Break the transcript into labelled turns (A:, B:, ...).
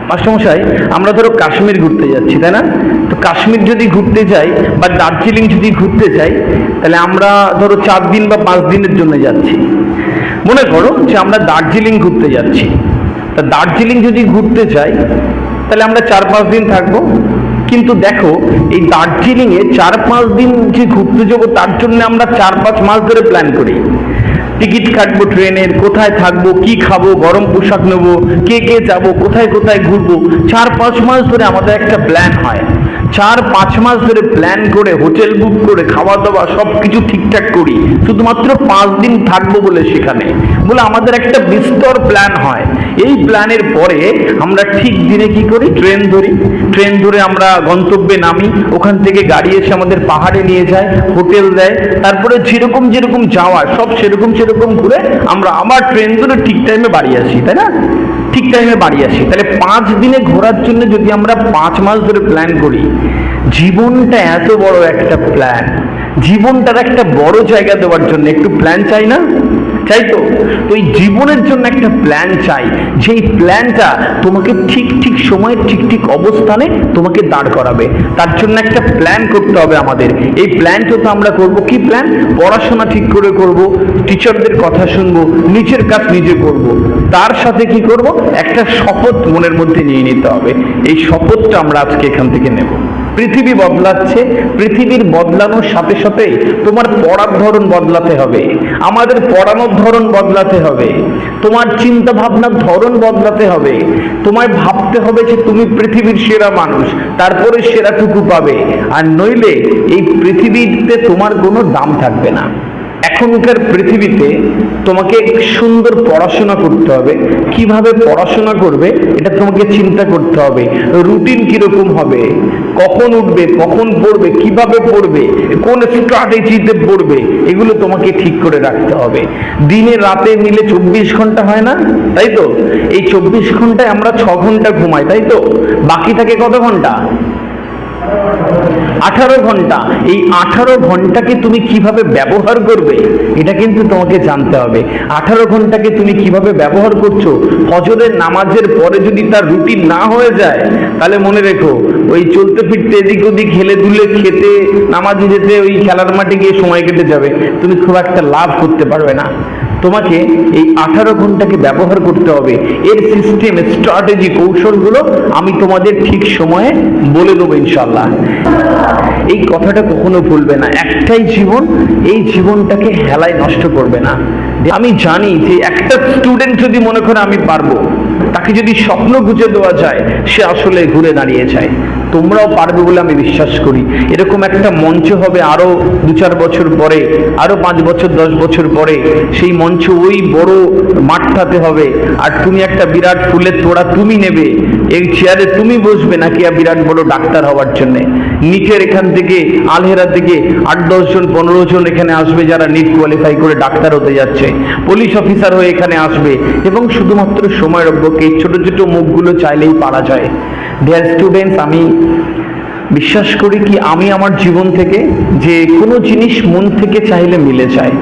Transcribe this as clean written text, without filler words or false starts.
A: মাস্টারমশাই, আমরা ধরো কাশ্মীর ঘুরতে যাচ্ছি, তাই না? তো কাশ্মীর যদি ঘুরতে যাই বা দার্জিলিং যদি ঘুরতে যাই, তাহলে আমরা ধরো 4 দিন বা 5 দিনের জন্য যাচ্ছি। মনে করো যে আমরা দার্জিলিং ঘুরতে যাচ্ছি। তা দার্জিলিং যদি ঘুরতে যাই তাহলে আমরা 4-5 দিন থাকবো। কিন্তু দেখো, এই দার্জিলিংয়ে 4-5 দিন যে ঘুরতে যাবো তার জন্য আমরা 4-5 মাস ধরে প্ল্যান করি। টিকিট কাটবো ট্রেনের, কোথায় থাকবো, কি খাবো, গরম পোশাক নেবো, কে কে যাবো, কোথায় কোথায় ঘুরবো, 4-5 মাস ধরে আমাদের একটা প্ল্যান হয়। 4-5 মাস ধরে প্ল্যান করে হোটেল বুক করে খাওয়া দাওয়া সব কিছু ঠিকঠাক করি, শুধুমাত্র 5 দিন থাকবো বলে সেখানে, বলে আমাদের একটা বিস্তর প্ল্যান হয়। এই প্ল্যানের পরে আমরা ঠিক দিনে কি করি, ট্রেন ধরি। ট্রেন ধরে আমরা গন্তব্যে নামি, ওখান থেকে গাড়ি এসে আমাদের পাহাড়ে নিয়ে যায়, হোটেল দেয়, তারপরে যেরকম যেরকম যাওয়া সব সেরকম সেরকম ঘুরে আমরা আবার ট্রেন ধরে ঠিক টাইমে বাড়ি আসি, তাই না? ঠিক টাইমে বাড়ি আসি। তাহলে 5 দিনে ঘোরার জন্য যদি আমরা 5 মাস ধরে প্ল্যান করি, জীবনটা এত বড় একটা প্ল্যান, জীবনটার একটা বড় জায়গা দেওয়ার জন্য একটু প্ল্যান চাই না? চাই তো? তো এই জীবনের জন্য একটা প্ল্যান চাই, যেই প্ল্যানটা তোমাকে ঠিক ঠিক সময়ে ঠিক ঠিক অবস্থানে তোমাকে দাঁড় করাবে। তার জন্য একটা প্ল্যান করতে হবে আমাদের। এই প্ল্যানটা তো আমরা করব কি প্ল্যান? পড়াশোনা ঠিক করে করব, টিচারদের কথা শুনবো, নিজের কাজ নিজে করব। তার সাথে কি করব? একটা শপথ মনের মধ্যে নিয়ে নিতে হবে। এই শপথটা আমরা আজকে এখান থেকে নেব। পৃথিবী বদলাচ্ছে, পৃথিবীর বদলানোর সাথে সাথে তোমার পড়ার ধরন বদলাতে হবে, আমাদের পড়ানোর ধরন বদলাতে হবে, তোমার চিন্তা ভাবনার ধরন বদলাতে হবে। তোমায় ভাবতে হবে যে তুমি পৃথিবীর সেরা মানুষ, তারপরে সেরাটুকু পাবে, আর নইলে এই পৃথিবীতে তোমার কোনো দাম থাকবে না। এখনকার পৃথিবীতে তোমাকে সুন্দর পড়াশোনা করতে হবে। কিভাবে পড়াশোনা করবে এটা তোমাকে চিন্তা করতে হবে। রুটিন কিরকম হবে, কখন উঠবে, কখন পড়বে, কিভাবে পড়বে, কোন স্ট্র্যাটেজিতে পড়বে, এগুলো তোমাকে ঠিক করে রাখতে হবে। দিনে রাতে মিলে 24 ঘন্টা হয় না, তাই তো? এই 24 ঘন্টায় আমরা 6 ঘন্টা ঘুমাই, তাই তো? বাকি থাকে কত ঘন্টা? 18 ঘন্টা। এই 18 ঘন্টাকে তুমি কিভাবে ব্যবহার করবে এটা কিন্তু তোমাকে জানতে হবে। 18 ঘন্টাকে তুমি কিভাবে ব্যবহার করছো, ফজরের নামাজের পরে যদি তার রুটিন না হয়ে যায়, তাহলে মনে রেখো ওই চলতে ফিরতে এদিক ওদিক হেলে দুলে খেতে নামাজে যেতে ওই খেলার মাঠে গিয়ে সময় কেটে যাবে, তুমি খুব একটা লাভ করতে পারবে না। তোমাকে এই 18 ঘন্টাকে ব্যবহার করতে হবে। এর সিস্টেম, স্ট্র্যাটেজি, কৌশলগুলো আমি তোমাদের ঠিক সময়ে বলে দেবো ইনশাল্লাহ। এই কথাটা কখনো ভুলবে না। একটাই জীবন, এই জীবনটাকে হেলায় নষ্ট করবে না। আমি জানি যে একটা স্টুডেন্ট যদি মনে করে আমি পারবো, তাকে যদি স্বপ্ন গুঁজে দেওয়া যায়, সে আসলে ঘুরে দাঁড়িয়ে যায়। তোমরাও পারবে বলে আমি বিশ্বাস করি। এরকম একটা মঞ্চ হবে আরো 2-4 বছর পরে, আরো 5 বছর 10 বছর পরে। সেই মঞ্চ ওই বড় মাঠটাতে হবে, আর তুমি একটা বিরাট ফুলের তোড়া তুমি নেবে, এই চেয়ারে তুমি বসবে, নাকি বিরাট বড় ডাক্তার হওয়ার জন্য। নিটের এখান থেকে আলহেরা থেকে 8-10 জন 15 জন এখানে আসবে, যারা নিট কোয়ালিফাই করে ডাক্তার হতে যাচ্ছে, পুলিশ অফিসার হয়ে এখানে আসবে। এবং শুধুমাত্র সময় রব্বকে এই ছোট ছোট মুখগুলো চাইলেই পারা যায়। ডিয়ার স্টুডেন্টস, আমি বিশ্বাস করি কি আমি আমার জীবন থেকে যে কোনো জিনিস মন থেকে চাইলে মিলে যায়।